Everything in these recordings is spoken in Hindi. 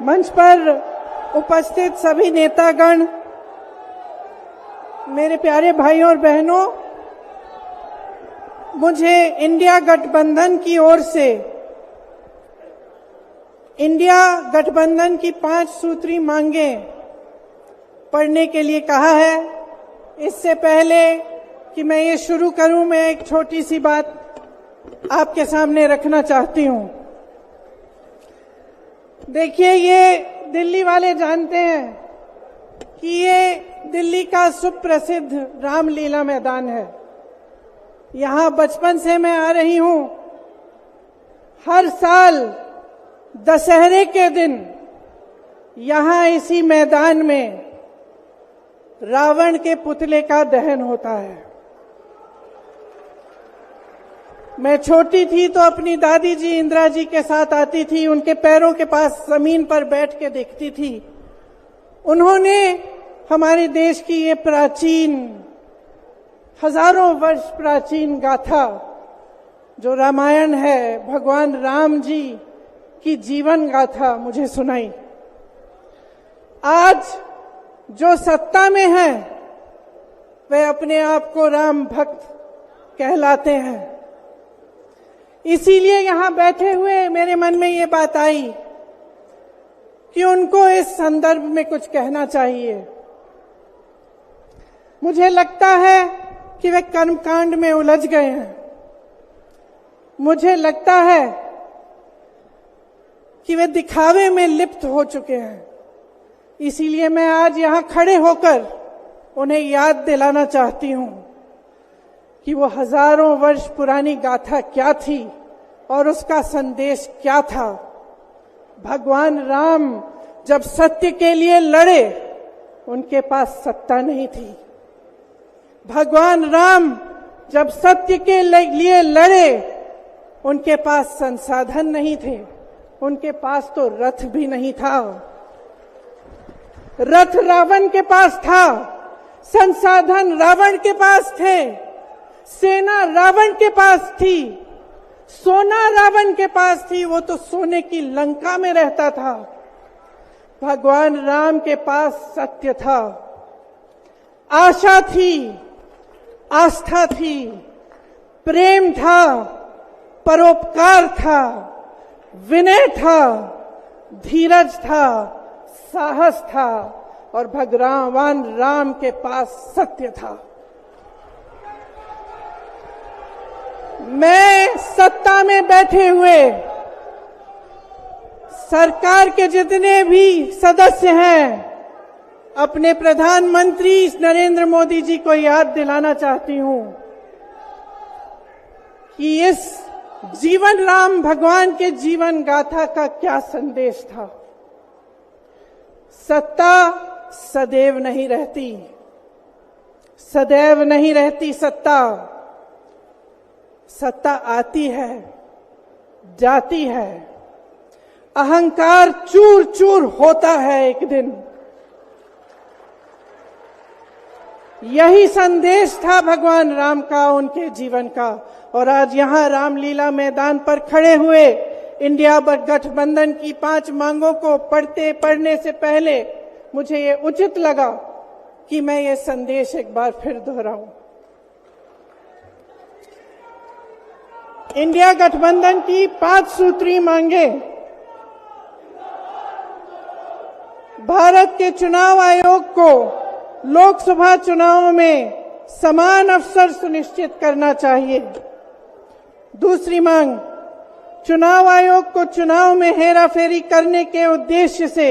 मंच पर उपस्थित सभी नेतागण, मेरे प्यारे भाइयों और बहनों, मुझे इंडिया गठबंधन की ओर से इंडिया गठबंधन की 5 सूत्री मांगें पढ़ने के लिए कहा है। इससे पहले कि मैं ये शुरू करूं, मैं एक छोटी सी बात आपके सामने रखना चाहती हूं। देखिए, ये दिल्ली वाले जानते हैं कि ये दिल्ली का सुप्रसिद्ध रामलीला मैदान है। यहां बचपन से मैं आ रही हूं। हर साल दशहरे के दिन यहां इसी मैदान में रावण के पुतले का दहन होता है। मैं छोटी थी तो अपनी दादी जी इंदिरा जी के साथ आती थी, उनके पैरों के पास जमीन पर बैठ के देखती थी। उन्होंने हमारे देश की ये प्राचीन, हजारों वर्ष प्राचीन गाथा जो रामायण है, भगवान राम जी की जीवन गाथा मुझे सुनाई। आज जो सत्ता में है वे अपने आप को राम भक्त कहलाते हैं। इसीलिए यहां बैठे हुए मेरे मन में ये बात आई कि उनको इस संदर्भ में कुछ कहना चाहिए। मुझे लगता है कि वे कर्मकांड में उलझ गए हैं। मुझे लगता है कि वे दिखावे में लिप्त हो चुके हैं। इसीलिए मैं आज यहां खड़े होकर उन्हें याद दिलाना चाहती हूं कि वो हजारों वर्ष पुरानी गाथा क्या थी और उसका संदेश क्या था। भगवान राम जब सत्य के लिए लड़े, उनके पास सत्ता नहीं थी। भगवान राम जब सत्य के लिए लड़े, उनके पास संसाधन नहीं थे। उनके पास तो रथ भी नहीं था। रथ रावण के पास था, संसाधन रावण के पास थे, सेना रावण के पास थी, सोना रावण के पास थी। वो तो सोने की लंका में रहता था। भगवान राम के पास सत्य था, आशा थी, आस्था थी, प्रेम था, परोपकार था, विनय था, धीरज था, साहस था और भगवान राम के पास सत्य था। मैं सत्ता में बैठे हुए सरकार के जितने भी सदस्य हैं, अपने प्रधानमंत्री नरेंद्र मोदी जी को याद दिलाना चाहती हूं कि इस जीवन राम भगवान के जीवन गाथा का क्या संदेश था। सत्ता सदैव नहीं रहती, सदैव नहीं रहती सत्ता। सत्ता आती है, जाती है, अहंकार चूर चूर होता है एक दिन। यही संदेश था भगवान राम का, उनके जीवन का। और आज यहां रामलीला मैदान पर खड़े हुए इंडिया गठबंधन की 5 मांगों को पढ़ने से पहले मुझे ये उचित लगा कि मैं ये संदेश एक बार फिर दोहराऊं। इंडिया गठबंधन की 5 सूत्री मांगें भारत के चुनाव आयोग को लोकसभा चुनावों में समान अवसर सुनिश्चित करना चाहिए। दूसरी मांग, चुनाव आयोग को चुनाव में हेराफेरी करने के उद्देश्य से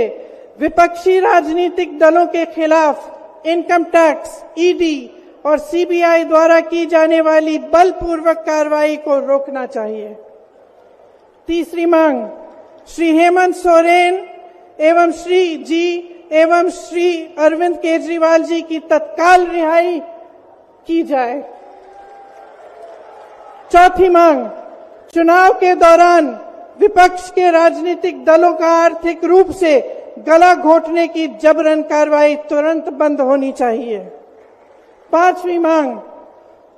विपक्षी राजनीतिक दलों के खिलाफ इनकम टैक्स, ईडी और सीबीआई द्वारा की जाने वाली बलपूर्वक कार्रवाई को रोकना चाहिए। तीसरी मांग, श्री हेमंत सोरेन एवं श्री अरविंद केजरीवाल जी की तत्काल रिहाई की जाए। चौथी मांग, चुनाव के दौरान विपक्ष के राजनीतिक दलों का आर्थिक रूप से गला घोटने की जबरन कार्रवाई तुरंत बंद होनी चाहिए। पांचवी मांग,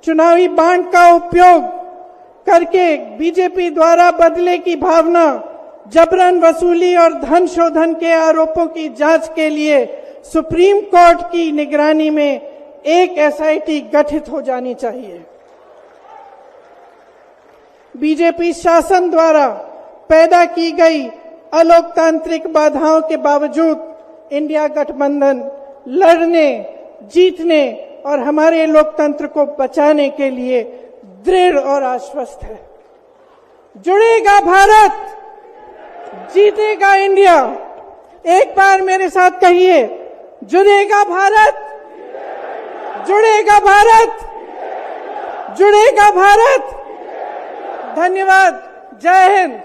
चुनावी बांड का उपयोग करके बीजेपी द्वारा बदले की भावना जबरन वसूली और धन शोधन के आरोपों की जांच के लिए सुप्रीम कोर्ट की निगरानी में एक एसआईटी गठित हो जानी चाहिए। बीजेपी शासन द्वारा पैदा की गई अलोकतांत्रिक बाधाओं के बावजूद इंडिया गठबंधन लड़ने, जीतने और हमारे लोकतंत्र को बचाने के लिए दृढ़ और आश्वस्त है। जुड़ेगा भारत, जीतेगा इंडिया। एक बार मेरे साथ कहिए, जुड़ेगा भारत, जुड़ेगा भारत, जुड़ेगा भारत। धन्यवाद। जय हिंद।